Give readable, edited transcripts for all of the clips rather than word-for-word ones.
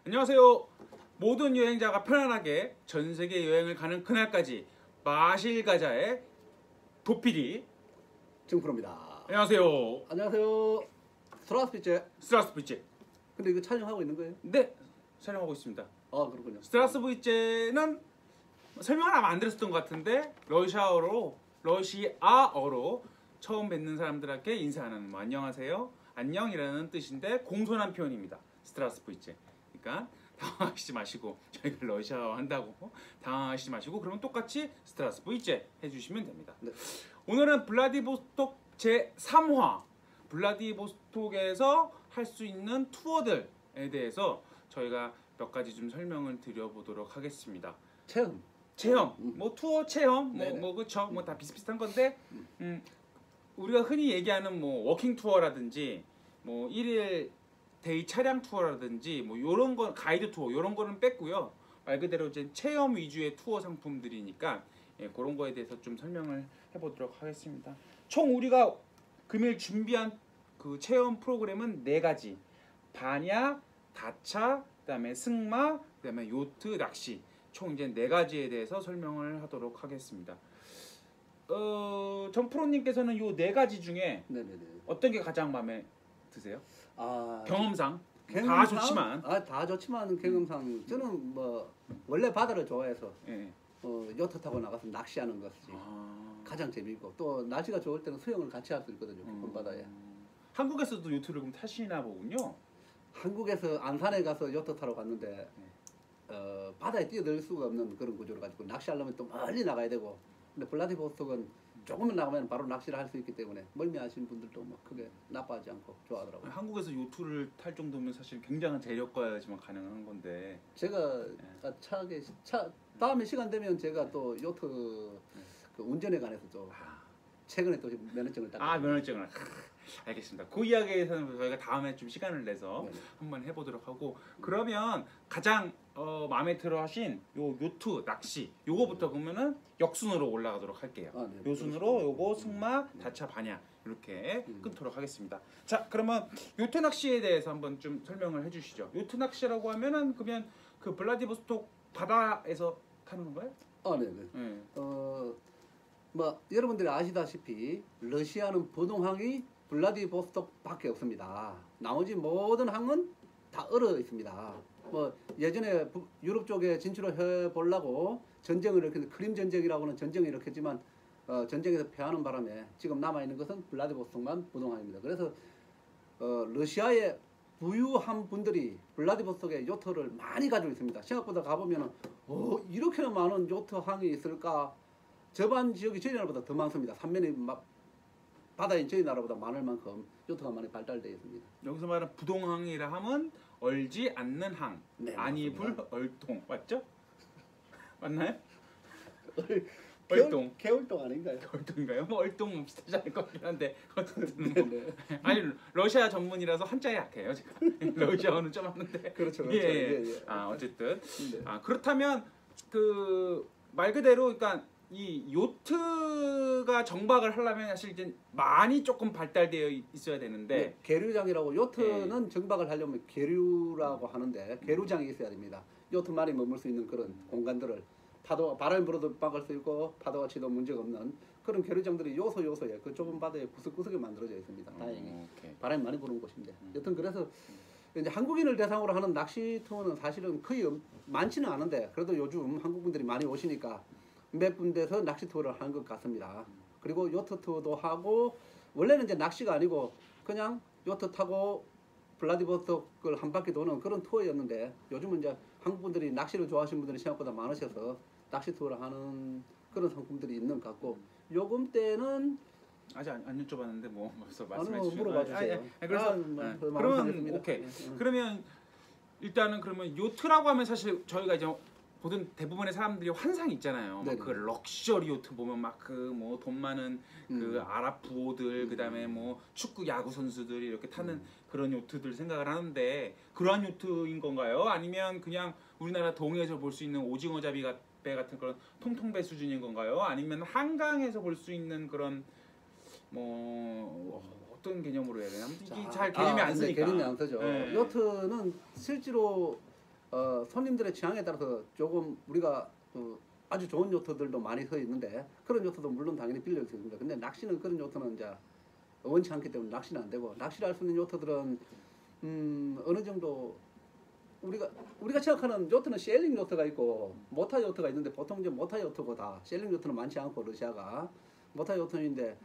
안녕하세요. 모든 여행자가 편안하게 전세계 여행을 가는 그날까지 마실가자의 도피디 정프로입니다. 안녕하세요. 안녕하세요. 스트라스비체. 스트라스부이체. 근데 이거 촬영하고 있는 거예요? 네, 촬영하고 있습니다. 아, 그렇군요. 스트라스부이체는 설명을 아마 안 들었던 것 같은데 러시아어로 처음 뵙는 사람들에게 인사하는 뭐, 안녕하세요, 안녕이라는 뜻인데 공손한 표현입니다. 스트라스부이체. 그러니까 당황하시지 마시고, 저희가 러시아어 한다고 당황하시지 마시고, 그러면 똑같이 스트라스부이체 해주시면 됩니다. 네. 오늘은 블라디보스톡 제3화 블라디보스톡에서 할 수 있는 투어들에 대해서 저희가 몇 가지 좀 설명을 드려보도록 하겠습니다. 체험. 뭐 투어 체험, 네네. 뭐 그쵸, 뭐 다 비슷비슷한 건데, 우리가 흔히 얘기하는 뭐 워킹 투어라든지, 뭐 일일 데이 차량 투어라든지, 뭐 요런 거 가이드 투어 요런 거는 뺐고요. 말 그대로 이제 체험 위주의 투어 상품들이니까 그런 거에 대해서 좀 설명을 해보도록 하겠습니다. 총 우리가 금일 준비한 그 체험 프로그램은 4가지. 반야, 다차, 그다음에 승마, 그다음에 요트, 낚시. 총 이제 4가지에 대해서 설명을 하도록 하겠습니다. 정프로님께서는 요 4가지 중에 네네네. 어떤 게 가장 마음에 드세요? 아, 경험상 다 경험상? 좋지만. 다 좋지만 경험상 저는 뭐 원래 바다를 좋아해서 예. 요트 타고 나가서 낚시하는 것이 가장 재미있고, 또 날씨가 좋을 때는 수영을 같이 할 수 있거든요. 깊은 바다에. 한국에서도 요트를 그럼 타시나 보군요. 한국에서 안산에 가서 요트 타러 갔는데 바다에 뛰어들 수가 없는 그런 구조를 가지고 낚시하려면 또 멀리 나가야 되고, 근데 블라디보스톡은 조금만 나가면 바로 낚시를 할 수 있기 때문에 멀미하시는 분들도 막 크게 나빠하지 않고 좋아하더라고요. 한국에서 요트를 탈 정도면 사실 굉장한 재력가야지만 가능한 건데. 제가 다음에 시간 되면 제가 또 요트 그 운전에 관해서 또 최근에 또 면허증을 땄거든요. 면허증을. 알겠습니다. 그 이야기에 대해서는 저희가 다음에 좀 시간을 내서 네네. 한번 해보도록 하고, 그러면 가장 마음에 들어 하신 요 요트, 낚시 요거부터 보면은 역순으로 올라가도록 할게요. 네. 요순으로 요거 승마, 다차, 반야 이렇게 끊도록 하겠습니다. 자, 그러면 요트 낚시에 대해서 한번 좀 설명을 해주시죠. 요트 낚시라고 하면은 그러면 그 블라디보스톡 바다에서 타는 건가요? 네네. 뭐 여러분들이 아시다시피 러시아는 부동항이 블라디보스톡밖에 없습니다. 나머지 모든 항은 다 얼어 있습니다. 뭐 예전에 유럽 쪽에 진출을 해 보려고 전쟁을 일으켰는데, 크림 전쟁이라고는 전쟁을 일으켰지만 전쟁에서 패하는 바람에 지금 남아 있는 것은 블라디보스톡만 부동항입니다. 그래서 러시아의 부유한 분들이 블라디보스톡에 요트를 많이 가지고 있습니다. 생각보다 가보면 이렇게나 많은 요트항이 있을까? 저반 지역이 저희 나라보다 더 많습니다. 삼면이 막 바다인 저희 나라보다 많을 만큼 요트가 많이 발달되어 있습니다. 여기서 말하는 부동항이라 하면 얼지 않는 항, 네, 안이불 얼동, 맞죠? 맞나요? 얼동. 겨울동 아닌가요? 얼동인가요? 뭐 얼동 비슷하지 않을 것 같긴 한데 어쨌든 네. 아니 러시아 전문이라서 한자에 약해요 제가. 러시아어는 좀 하는데. 그렇죠. 예. 어쨌든 네. 그렇다면 그 말 그대로 그러니까 이 요트가 정박을 하려면 사실 이제 많이 조금 발달되어 있어야 되는데. 네, 계류장이라고, 요트는 정박을 하려면 계류라고 하는데 계류장이 있어야 됩니다. 요트만이 머물 수 있는 그런 공간들을 바람이 불어도 막을 수 있고 파도가 치도 문제가 없는 그런 계류장들이 요소에 그 좁은 바다에 구석구석에 만들어져 있습니다. 다행히 바람이 많이 부는 곳인데. 여튼 그래서 이제 한국인을 대상으로 하는 낚시 투어는 사실은 거의 많지는 않은데, 그래도 요즘 한국 분들이 많이 오시니까 몇 군데서 낚시 투어를 하는 것 같습니다. 그리고 요트 투어도 하고, 원래는 이제 낚시가 아니고 그냥 요트 타고 블라디보스톡을 한 바퀴 도는 그런 투어였는데, 요즘은 이제 한국 분들이 낚시를 좋아하시는 분들이 생각보다 많으셔서 낚시 투어를 하는 그런 상품들이 있는 것 같고, 요금 때는 아직 안 여쭤봤는데 뭐 벌써 아니, 말씀해 주시면 물어봐 주세요. 그래서 그러면 오케이. 그러면 일단은 그러면 요트라고 하면 사실 저희가 이제 보통 대부분의 사람들이 환상이 있잖아요. 막 그 럭셔리 요트 보면 막 그 뭐 돈 많은 그 아랍 부호들, 그다음에 뭐 축구 야구 선수들이 이렇게 타는 그런 요트들 생각을 하는데, 그러한 요트인 건가요? 아니면 그냥 우리나라 동해에서 볼 수 있는 오징어잡이 배 같은 그런 통통배 수준인 건가요? 아니면 한강에서 볼 수 있는 그런 뭐 어떤 개념으로 해야 되나? 이게 잘 개념이 안 쓰니까. 개념이 안 쓰죠. 네. 요트는 실제로 손님들의 취향에 따라서 조금 우리가 아주 좋은 요트들도 많이 서 있는데 그런 요트도 물론 당연히 빌릴 수 있습니다. 근데 낚시는 그런 요트는 이제 원치 않기 때문에 낚시는 안 되고 낚시를 할 수 있는 요트들은 어느 정도 우리가 생각하는 요트는 셀링 요트가 있고 모타 요트가 있는데 보통 이제 모타 요트보다 셀링 요트는 많지 않고 러시아가 모타 요트인데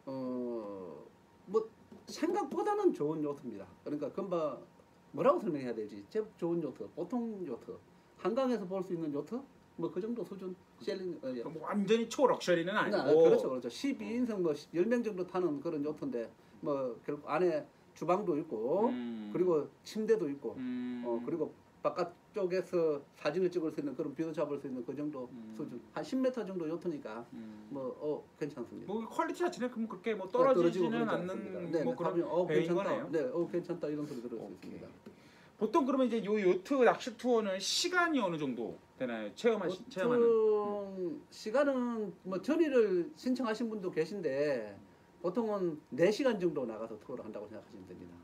뭐 생각보다는 좋은 요트입니다. 그러니까 금방 뭐라고 설명해야 되지? 제일 좋은 요트, 보통 요트, 한강에서 볼 수 있는 요트, 뭐 그 정도 수준 셀링. 뭐 완전히 초럭셔리는 아니고. 그렇죠, 그렇죠. 12인승 뭐 10명 정도 타는 그런 요트인데 뭐 결국 안에 주방도 있고 그리고 침대도 있고 그리고 바깥쪽에서 사진을 찍을 수 있는 그런 뷰 잡을 수 있는 그 정도 수준 한 10m 정도 요트니까 뭐 괜찮습니다. 뭐 퀄리티 자체는 그럼 그렇게 뭐 떨어지고 떨어지지는 그러지 않는 않습니다. 뭐 그런 배인 괜찮다. 거네요. 네, 괜찮다 이런 소리 들을 수 있습니다. 보통 그러면 이제 요 요트 낚시 투어는 시간이 어느 정도 되나요? 체험하는 시간은 뭐 전일을 신청하신 분도 계신데 보통은 4시간 정도 나가서 투어를 한다고 생각하시면 됩니다.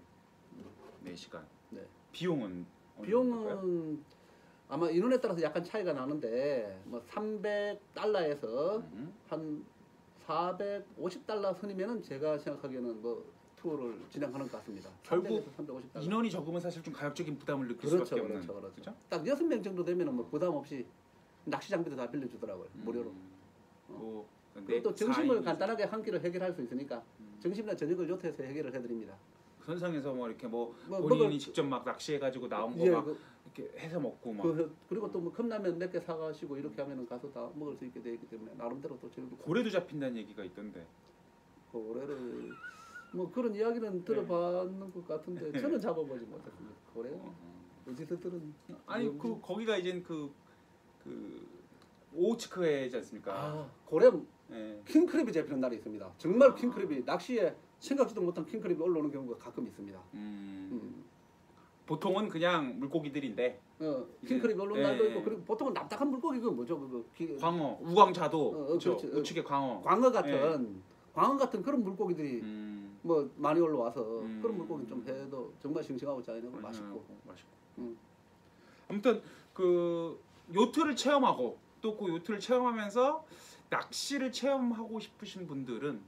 4시간. 네. 비용은 비용은 아마 인원에 따라서 약간 차이가 나는데 뭐 $300에서 한 $450 선이면은 제가 생각하기에는 뭐 투어를 진행하는 것 같습니다. 결국 350달러. 인원이 적으면 사실 좀 가격적인 부담을 느낄 그렇죠, 수밖에 없는. 그렇죠. 딱 6명 정도 되면은 뭐 부담 없이 낚시 장비도 다 빌려주더라고요. 무료로. 그리고 또 점심을 간단하게 한 끼를 해결할 수 있으니까 점심이나 저녁을 요트에서 해결을 해드립니다. 선상에서 뭐 이렇게 뭐 본인이 직접 막 낚시해가지고 나온 거 막 이렇게 해서 먹고 막. 그리고 또 뭐 컵라면 몇 개 사가시고 이렇게 하면은 가서 다 먹을 수 있게 되어 있기 때문에 나름대로 또 즐기고. 고래도 잡힌다는 얘기가 있던데. 고래를 뭐 그런 이야기는 들어봤는 것 같은데 저는 잡아보지 못했습니다. 고래 어디서 들은? 아니 그 거기가 이제 그 오호츠크해지 않습니까? 고래 네. 킹크랩이 잡히는 날이 있습니다. 정말 킹크랩이 낚시에 생각지도 못한 킹크랩이 올라오는 경우가 가끔 있습니다. 보통은 그냥 물고기들인데. 킹크랩이 올라오는 날도 있고 그리고 보통은 납작한 물고기 그 뭐죠? 광어, 우광자도, 그렇죠. 우측에 광어. 광어 같은 그런 물고기들이 뭐 많이 올라와서 그런 물고기 좀 해도 정말 싱싱하고 자연하고 맛있고. 아무튼 그 요트를 체험하고 또 그 요트를 체험하면서 낚시를 체험하고 싶으신 분들은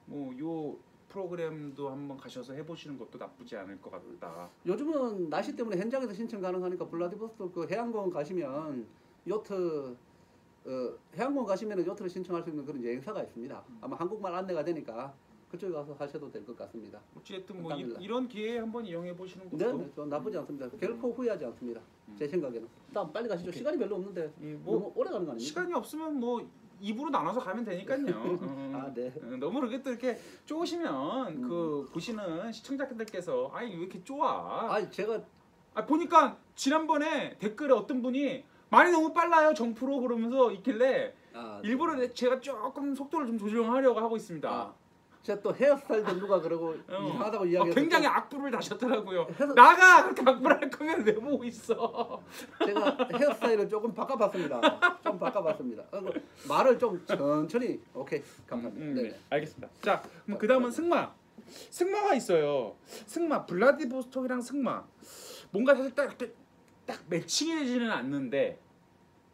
뭐 요 프로그램도 한번 가셔서 해보시는 것도 나쁘지 않을 것 같다. 요즘은 날씨 때문에 현장에서 신청 가능하니까 블라디보스토크 해양공원 가시면 요트 해양공원 가시면 요트를 신청할 수 있는 그런 여행사가 있습니다. 아마 한국말 안내가 되니까 그쪽에 가서 하셔도 될 것 같습니다. 어쨌든 뭐 이런 기회에 한번 이용해 보시는 것도 네, 좀 나쁘지 않습니다. 결코 후회하지 않습니다. 제 생각에는. 다음 빨리 가시죠. 오케이. 시간이 별로 없는데 너무 오래 가는 거 아닙니까? 시간이 없으면 뭐 입으로 나눠서 가면 되니까요. 아, 네. 너무 그렇게 또 이렇게 쪼으시면 그 보시는 시청자분들께서 아니 왜 이렇게 쪼아? 제가 보니까 지난번에 댓글에 어떤 분이 말이 너무 빨라요 정프로 그러면서 있길래 일부러 제가 조금 속도를 좀 조정하려고 하고 있습니다. 제가 또 헤어스타일도 누가 그러고 이상하다고 이야기해서 굉장히 악플을 다셨더라고요. 나가 그렇게 악플할 거면 왜 보고 있어? 제가 헤어스타일을 조금 바꿔봤습니다. 좀 바꿔봤습니다. 말을 좀 천천히. 오케이, 감사합니다. 네, 알겠습니다. 자, 그럼 그 다음은 승마가 있어요. 승마, 블라디보스톡이랑 승마. 뭔가 사실 딱 매칭이 되지는 않는데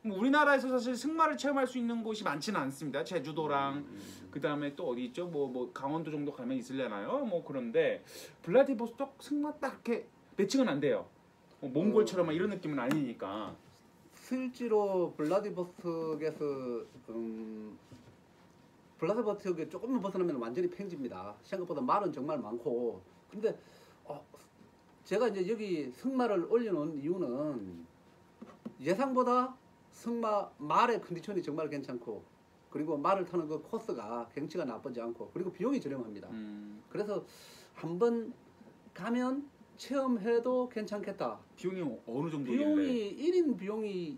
우리나라에서 사실 승마를 체험할 수 있는 곳이 많지는 않습니다. 제주도랑 그 다음에 또 어디 있죠? 뭐 강원도 정도 가면 있으려나요? 뭐 그런데 블라디보스톡 승마 딱 이렇게 매칭은 안 돼요. 몽골처럼 막 이런 느낌은 아니니까. 실제로 블라디보스톡에서 블라디보스톡에 조금만 벗어나면 완전히 평지입니다. 생각보다 말은 정말 많고. 근데 제가 이제 여기 승마를 올려놓은 이유는 예상보다 말의 컨디션이 정말 괜찮고 그리고 말을 타는 그 코스가 경치가 나쁘지 않고 그리고 비용이 저렴합니다. 그래서 한번 가면 체험해도 괜찮겠다. 비용이 어느 정도? 비용이 1인 비용이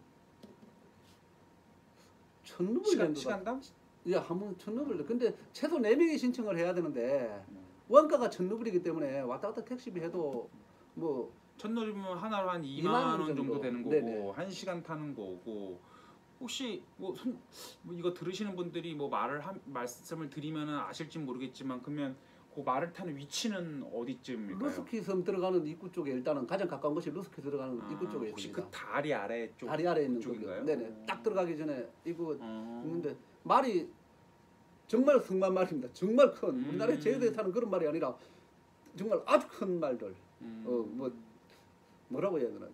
1,000루블 시간당? 예, 한번 1,000루블. 근데 최소 4명이 신청을 해야 되는데 원가가 1,000루블이기 때문에 왔다 갔다 택시비 해도 뭐 1,000루블이면 하나로 한 2만 원 정도 되는 거고 네네. 1시간 타는 거고 혹시 뭐 이거 들으시는 분들이 뭐 말씀을 드리면은 아실지 모르겠지만 그러면 그 말을 타는 위치는 어디쯤일까요? 루스키 섬 들어가는 입구 쪽에 일단은 가장 가까운 것이 루스키 들어가는 입구 쪽에 혹시 있습니다. 그 다리 아래 쪽 다리 아래에 있는 쪽인가요? 거. 네네. 딱 들어가기 전에 입구 어. 있는데 말이 정말 승만 말입니다. 정말 큰 우리나라에 제주도에 타는 그런 말이 아니라 정말 아주 큰 말들. 뭐라고 해야 되나?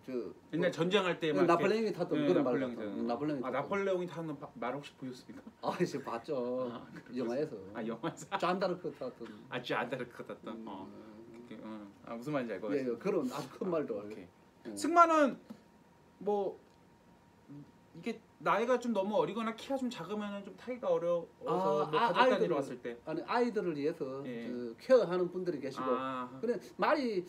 옛날 전쟁할 때 막 나폴레옹이 탔던 그런 말 나폴레옹이 같은. 나폴레옹이 탔던. 나폴레옹이 타는 말 혹시 보셨습니까? 아저 봤죠. 영화에서. 영화에서. 잔다르크 탔던. 잔다르크 탔던. 무슨 말인지 알 것 같아요. 예, 그런 아주 큰 말들. 오케이. 승마는 뭐 이게 나이가 좀 너무 어리거나 키가 좀 작으면 좀 타기가 어려워서 뭐 가족 단위로 왔을 때. 아니 아이들을 위해서 예. 케어하는 분들이 계시고. 근데 말이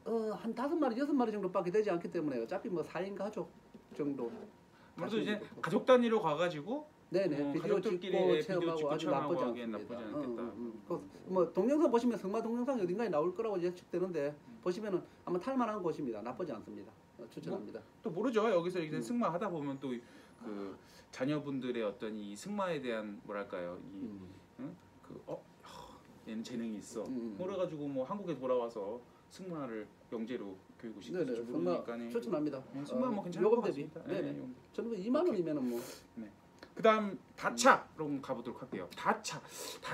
한 5마리, 6마리 정도밖에 되지 않기 때문에 어차피 뭐 4인 가족 정도. 그래도 이제 가족 단위로 가가지고 네네 비디오 찍고 체험하고 아주 나쁘지 않습니다. 뭐 동영상 보시면 승마 동영상이 어딘가에 나올 거라고 예측되는데 보시면은 아마 탈만한 곳입니다. 나쁘지 않습니다. 추천합니다. 또 모르죠. 여기서 이제 승마 하다 보면 또 그 자녀분들의 어떤 이 승마에 대한 뭐랄까요 얘는 재능이 있어. 그래가지고 뭐 한국에 돌아와서 승마를 영재로 교육을 시킬지 모르니까요. 추천합니다. 승마 뭐 괜찮은 것 같습니다. 네네. 저는 2만 원이면은 뭐. 네. 그다음 다차로 가보도록 할게요. 다차.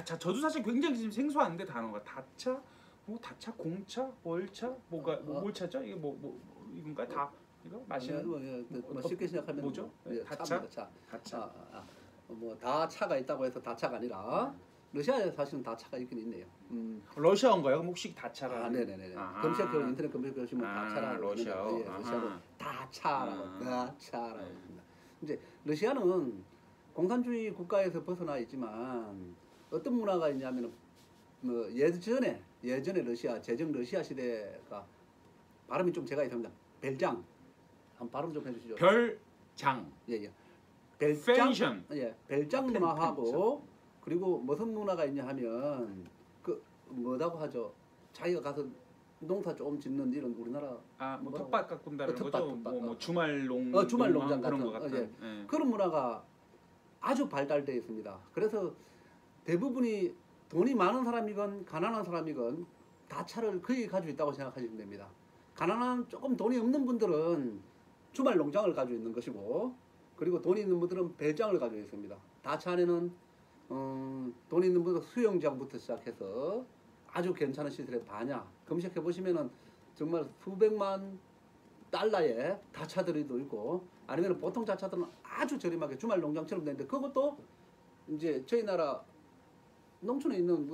저도 사실 굉장히 지금 생소한데 단어가 다차, 뭐 다차, 공차, 월차, 뭐가 뭘 차죠? 이게 뭐 이건가 다 이거 마시는 뭐 쉽게 시작하면 뭐죠? 다차. 뭐 다차가 있다고 해서 다차가 아니라. 러시아에 사실은 다차가 있긴 있네요. 러시아인가요? 그럼 혹시 다차라? 네네네. 인터넷 검색하시면 다차라고 러시아어. 러시아로 다차라고 합니다. 이제 러시아는 공산주의 국가에서 벗어나 있지만 어떤 문화가 있냐면은 뭐 예전에 러시아 제정 러시아 시대가 발음이 좀 제가 이상합니다. 벨장 한 발음 좀 해주시죠. 별장. 예예. 벨장. 예. 벨장 문화하고 그리고 무슨 문화가 있냐 하면 그 뭐라고 하죠? 자기가 가서 농사 좀 짓는 이런 우리나라 뭐 텃밭 가꾼다는 거죠? 뭐 주말 주말 농장 그런 같은 거 같은 그런 문화가 아주 발달되어 있습니다. 그래서 대부분이 돈이 많은 사람이건 가난한 사람이건 다차를 거의 가지고 있다고 생각하시면 됩니다. 가난한 조금 돈이 없는 분들은 주말 농장을 가지고 있는 것이고 그리고 돈이 있는 분들은 배장을 가지고 있습니다. 다차 안에는 돈 있는 분은 수영장부터 시작해서 아주 괜찮은 시설에 반야 검색해 보시면은 정말 수백만 달러의 다차들이도 있고 아니면 보통 자차들은 아주 저렴하게 주말 농장처럼 되는데 그것도 이제 저희 나라 농촌에 있는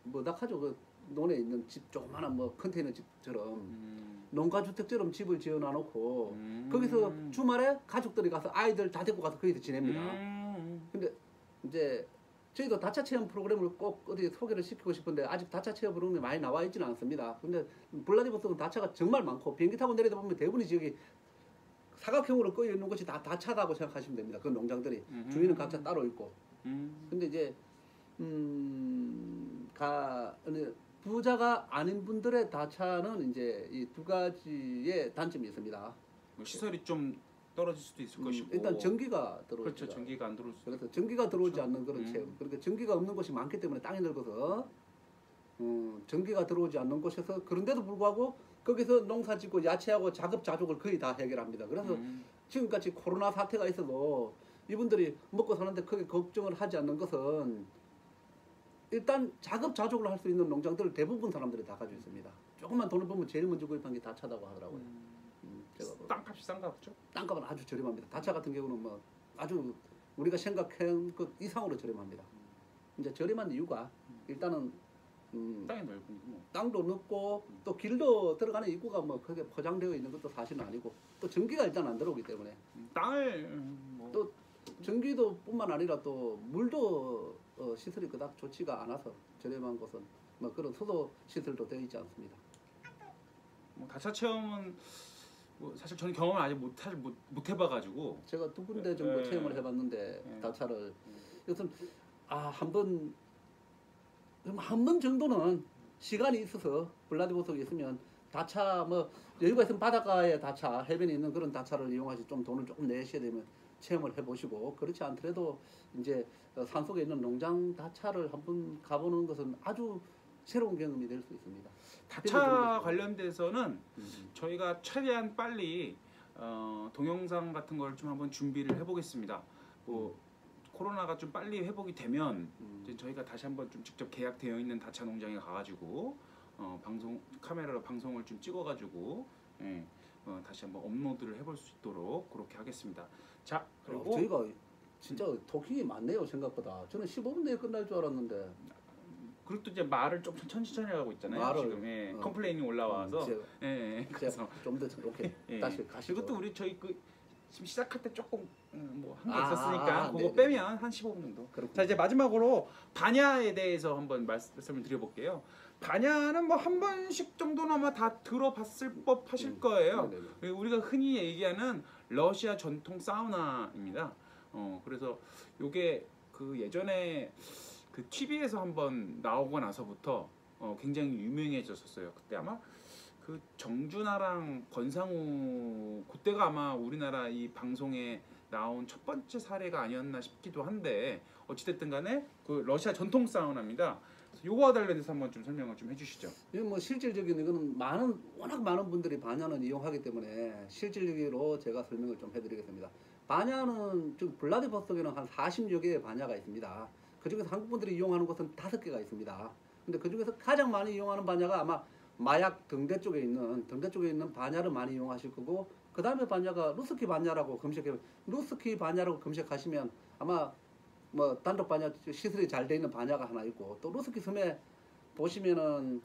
뭐다 하죠 그 논에 있는 집 조그마한 뭐 컨테이너 집처럼 농가주택처럼 집을 지어 놔놓고 거기서 주말에 가족들이 가서 아이들 다 데리고 가서 거기서 지냅니다. 근데 이제 저희도 다차 체험 프로그램을 꼭 어디 소개를 시키고 싶은데 아직 다차 체험 프로그램이 많이 나와 있지는 않습니다. 근데 블라디보스토크는 다차가 정말 많고 비행기 타고 내리다 보면 대부분이 지역이 사각형으로 꺼여 있는 것이 다 다차다고 생각하시면 됩니다. 그 농장들이 주인은 각자 따로 있고. 근데 이제 부자가 아닌 분들의 다차는 이제 이 두 가지의 단점이 있습니다. 뭐 시설이 좀 떨어질 수도 있을 것이고 일단 전기가 들어오죠. 그렇죠. 전기가 안 들어올 수. 그래서 전기가 들어오지 않는 그런 체험. 그러니까 전기가 없는 곳이 많기 때문에 땅이 넓어서 전기가 들어오지 않는 곳에서 그런데도 불구하고 거기서 농사짓고 야채하고 자급자족을 거의 다 해결합니다. 그래서 지금까지 코로나 사태가 있어도 이분들이 먹고 사는데 크게 걱정을 하지 않는 것은 일단 자급자족을 할 수 있는 농장들을 대부분 사람들이 다 가지고 있습니다. 조금만 돈을 벌면 제일 먼저 구입한 게 다차다고 하더라고요. 땅값이 싼가 보죠? 땅값은 아주 저렴합니다. 다차 같은 경우는 뭐 아주 우리가 생각한 것 이상으로 저렴합니다. 이제 저렴한 이유가 일단은 땅이 넓은 뭐. 땅도 넓고 또 길도 들어가는 입구가 뭐 크게 포장되어 있는 것도 사실은 아니고 또 전기가 일단 안 들어오기 때문에 땅을 또 전기도 뿐만 아니라 또 물도 시설이 그닥 좋지가 않아서 저렴한 곳은 뭐 그런 수도 시설도 되어 있지 않습니다. 뭐 다차 체험은 뭐 사실 저는 경험을 아직 못 해봐가지고 제가 2군데 정도 체험을 해봤는데 다차를 여튼 한 번 정도는 시간이 있어서 블라디보스토크에 있으면 다차 뭐 여유가 있으면 바닷가에 다차 해변에 있는 그런 다차를 이용하시 좀 돈을 조금 내셔야 되면 체험을 해보시고 그렇지 않더라도 이제 산속에 있는 농장 다차를 한번 가보는 것은 아주 새로운 경험이 될 수 있습니다. 다차 관련돼서는 저희가 최대한 빨리 동영상 같은 걸 좀 한번 준비를 해보겠습니다. 뭐 코로나가 좀 빨리 회복이 되면 이제 저희가 다시 한번 좀 직접 계약되어 있는 다차 농장에 가가지고 방송 카메라로 방송을 좀 찍어가지고 예, 다시 한번 업로드를 해볼 수 있도록 그렇게 하겠습니다. 자 그리고 저희가 진짜 토킹이 많네요 생각보다. 저는 15분 내에 끝날 줄 알았는데. 그리고 또 이제 말을 좀 천천히 하고 있잖아요. 말을, 지금 예, 컴플레인이 올라와서 그래서 좀더 오케이 다시 가시죠. 이것도 우리 저희 지금 시작할 때 조금 뭐 한 게 아, 있었으니까 그거 네네. 빼면 한 15분 정도. 그렇군요. 자 이제 마지막으로 반야에 대해서 한번 말씀을 드려볼게요. 반야는 뭐 한 번씩 정도는 아마 다 들어봤을 법 하실 거예요. 네네네. 우리가 흔히 얘기하는 러시아 전통 사우나입니다. 그래서 요게 그 예전에 그 TV에서 한번 나오고 나서부터 굉장히 유명해졌었어요. 그때 아마 그 정준하랑 권상우 그때가 아마 우리나라 이 방송에 나온 첫 번째 사례가 아니었나 싶기도 한데 어찌됐든 간에 그 러시아 전통 사우나입니다. 요거와 관련해서 한번 좀 설명을 좀 해주시죠. 이건 뭐 실질적인 이거는 워낙 많은 분들이 반야는 이용하기 때문에 실질적으로 제가 설명을 좀 해드리겠습니다. 반야는 지금 블라디보스톡에는 한 40여 개의 반야가 있습니다. 그중에서 한국 분들이 이용하는 곳은 5개가 있습니다. 근데 그중에서 가장 많이 이용하는 반야가 아마 마약 등대 쪽에 있는 반야를 많이 이용하실 거고, 그 다음에 반야가 루스키 반야라고 검색하시면 아마 뭐 단독 반야 시설이 잘 돼 있는 반야가 하나 있고, 또 루스키 섬에 보시면은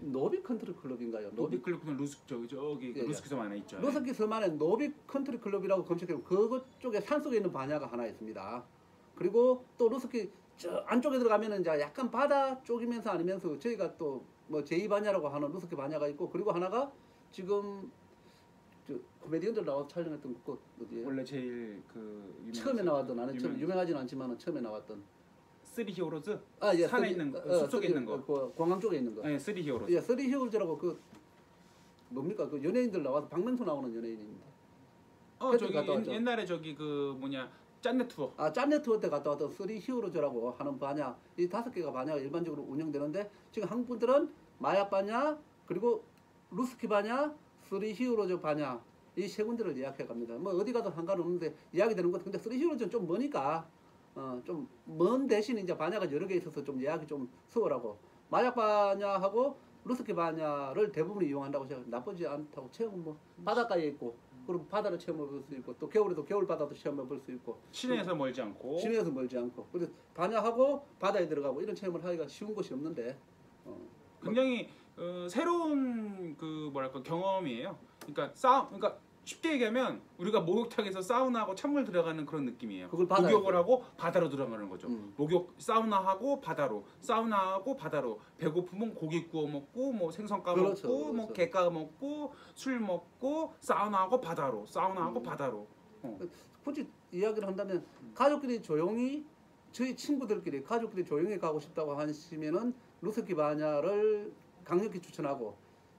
노비 컨트리 클럽인가요? 노비 클럽은 저기 예, 루스키 섬 안에 있죠. 루스키 섬 안에 노비 컨트리 클럽이라고 검색해보면 그것 쪽에 산속에 있는 반야가 하나 있습니다. 그리고 또 루스키 저 안쪽에 들어가면은 이제 약간 바다 쪽이면서 아니면서 저희가 또 뭐 제2반야라고 하는 루스키 반야가 있고, 그리고 하나가 지금 저 코미디언들 나와서 촬영했던 그 어디에 원래 제일 그 처음에 나왔던, 나는 처음 유명하지는 않지만 처음에 나왔던 쓰리 히어로즈 예, 산에 있는 거, 숲속에 있는 거. 그 공항 쪽에 있는 거. 네, 쓰리 히어로즈. 예, 쓰리 히어로즈라고 그 뭡니까 그 연예인들 나와서 박명수 나오는 연예인입니다. 저기 옛날에 저기 그 뭐냐 짠내 투어. 짠내 투어 때 갔다 왔던 쓰리 히어로즈라고 하는 반야, 이 5개가 반야가 일반적으로 운영되는데, 지금 한국 분들은 마약 반야, 그리고 루스키 반야, 쓰리 히어로즈 반야, 이 세 군데를 예약해 갑니다. 뭐 어디 가도 상관없는데 이야기 되는 것. 근데 쓰리 히어로즈는 좀 머니까 좀 먼 대신 이제 반야가 여러 개 있어서 좀 예약이 좀 수월하고, 마약 반야하고 루스키 반야를 대부분 이용한다고 생각합니다. 나쁘지 않다고. 체험은 뭐 바닷가에 있고, 그리고 바다를 체험해 볼 수 있고, 또 겨울에도 겨울 바다도 체험해 볼 수 있고, 시내에서 멀지 않고. 시내에서 멀지 않고, 그래서 반야하고 바다에 들어가고 이런 체험을 하기가 쉬운 곳이 없는데 굉장히 새로운 그 뭐랄까 경험이에요. 그러니까 그러니까 쉽게 얘기하면 우리가 목욕탕에서 사우나하고 찬물 들어가는 그런 느낌이에요. 그걸 바다에 목욕을 하고 바다로 들어가는 거죠. 음. 목욕 사우나하고 바다로, 사우나하고 바다로. 배고프면 고기 구워 먹고 뭐 생선 까 그렇죠, 먹고 뭐 그렇죠. 게 까 먹고 술 먹고 사우나하고 바다로, 사우나하고 바다로. 굳이 이야기를 한다면 가족끼리 조용히, 저희 친구들끼리 가족끼리 조용히 가고 싶다고 하시면은 루스키 반야를 강력히 추천하고,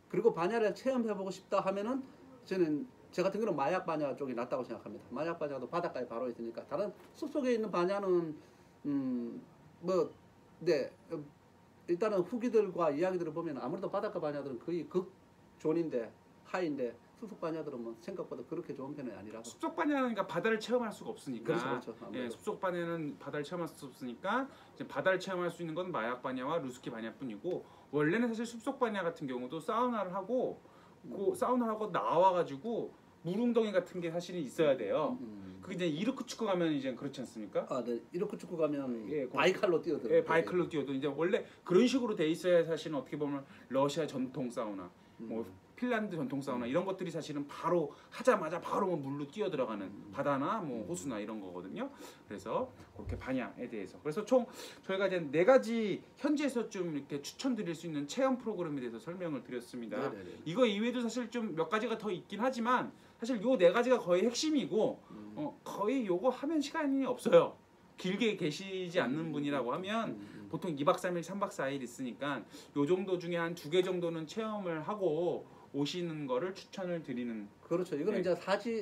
그리고 반야를 체험해보고 싶다 하면은 제 같은 경우는 마약 반야 쪽이 낫다고 생각합니다. 마약 반야도 바닷가에 바로 있으니까. 다른 숲속에 있는 반야는 일단은 후기들과 이야기들을 보면 아무래도 바닷가 반야들은 거의 극존인데 하인데, 숲속 반야들은 뭐 생각보다 그렇게 좋은 편이 아니라서. 숲속 반야는 그러니까 바다를 체험할 수가 없으니까. 그렇죠. 예, 숲속 반야는 바다를 체험할 수 없으니까 이제 바다를 체험할 수 있는 건 마약 반야와 루스키 반야뿐이고, 원래는 사실 숲속 반야 같은 경우도 사우나를 하고 그 사우나를 하고 나와가지고 물웅덩이 같은 게 사실은 있어야 돼요. 그게 이제 이르크츠크 가면 이제 그렇지 않습니까? 네. 이르크츠크 가면 예, 바이칼로 뛰어들어요. 예, 바이칼로 뛰어도 이제 원래 그런 식으로 돼 있어야 사실은 어떻게 보면 러시아 전통 사우나, 뭐 핀란드 전통 사우나 이런 것들이 사실은 바로 하자마자 바로 뭐 물로 뛰어 들어가는 바다나 뭐 호수나 이런 거거든요. 그래서 그렇게 반야에 대해서, 그래서 총 저희가 이제 4가지 현지에서 좀 이렇게 추천드릴 수 있는 체험 프로그램에 대해서 설명을 드렸습니다. 네네네. 이거 이외에도 사실 좀 몇 가지가 더 있긴 하지만 사실 요 4가지가 거의 핵심이고 거의 요거 하면 시간이 없어요. 길게 계시지 않는 분이라고 하면 보통 2박 3일, 3박 4일 있으니까 요 정도 중에 한 2개 정도는 체험을 하고 오시는 거를 추천을 드리는. 그렇죠. 이거는 네. 이제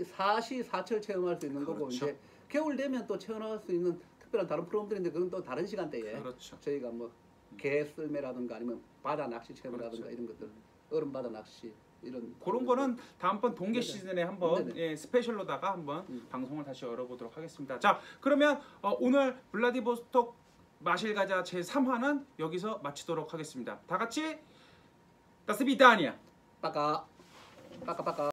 사시사철 체험할 수 있는 거고, 그렇죠. 이제 겨울 되면 또 체험할 수 있는 특별한 다른 프로그램들인데 그건 또 다른 시간대에 그렇죠. 저희가 뭐 개 썰매라든가 아니면 바다 낚시 체험이라든가 그렇죠. 이런 것들 얼음 바다 낚시 이런 그런 거는 다음번 동계 네네. 시즌에 한번 네네. 예, 스페셜로다가 한번 방송을 다시 열어보도록 하겠습니다. 자, 그러면 오늘 블라디보스톡 마실 가자 제 3화는 여기서 마치도록 하겠습니다. 다 같이 다스비다니아. 빠까 빠까 빠까